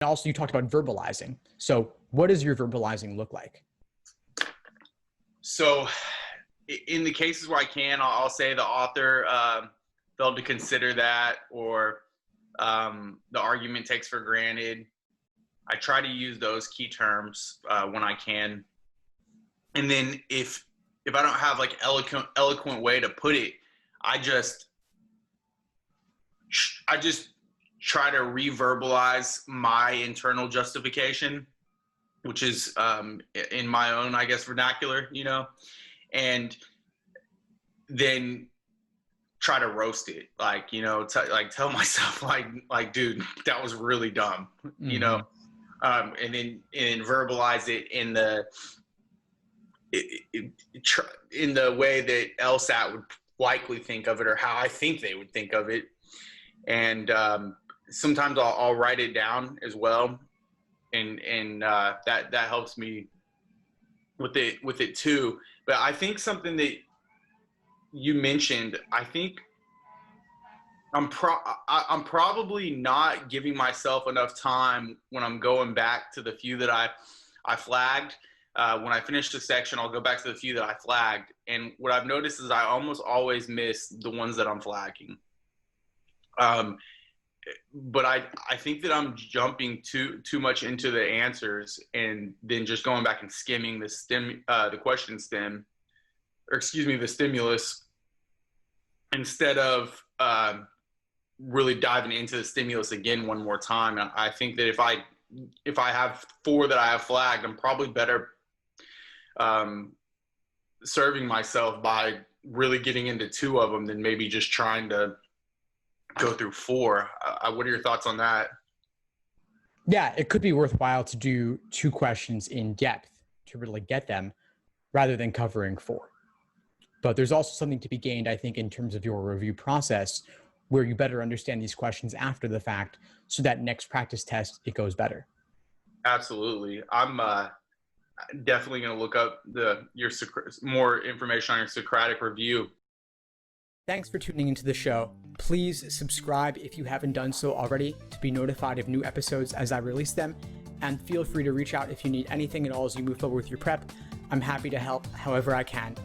also you talked about verbalizing. So what does your verbalizing look like? So in the cases where I can, I'll say the author failed to consider that, or the argument takes for granted. I try to use those key terms when I can. And then if I don't have like eloquent way to put it, I just try to reverbalize my internal justification, which is in my own, I guess, vernacular, and then try to roast it, like, like tell myself like, dude, that was really dumb, and then verbalize it in the way that LSAT would likely think of it, or how I think they would think of it. And sometimes I'll write it down as well, and that helps me with it too. But I think something that you mentioned, I think I'm probably not giving myself enough time when I'm going back to the few that I flagged. When I finish the section, I'll go back to the few that I flagged. And what I've noticed is I almost always miss the ones that I'm flagging. But I think that I'm jumping too much into the answers, and then just going back and skimming the question stem, or excuse me, the stimulus, instead of really diving into the stimulus again one more time. And I think that if I have 4 that I have flagged, I'm probably better serving myself by really getting into 2 of them than maybe just trying to go through 4. What are your thoughts on that? Yeah, it could be worthwhile to do 2 questions in depth to really get them, rather than covering 4. But there's also something to be gained, I think, in terms of your review process, where you better understand these questions after the fact, so that next practice test, it goes better. Absolutely. I'm definitely going to look up more information on your Socratic review. Thanks for tuning into the show. Please subscribe if you haven't done so already to be notified of new episodes as I release them. And feel free to reach out if you need anything at all as you move forward with your prep. I'm happy to help however I can.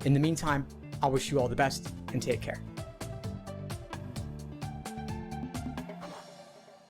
In the meantime, I'll wish you all the best and take care.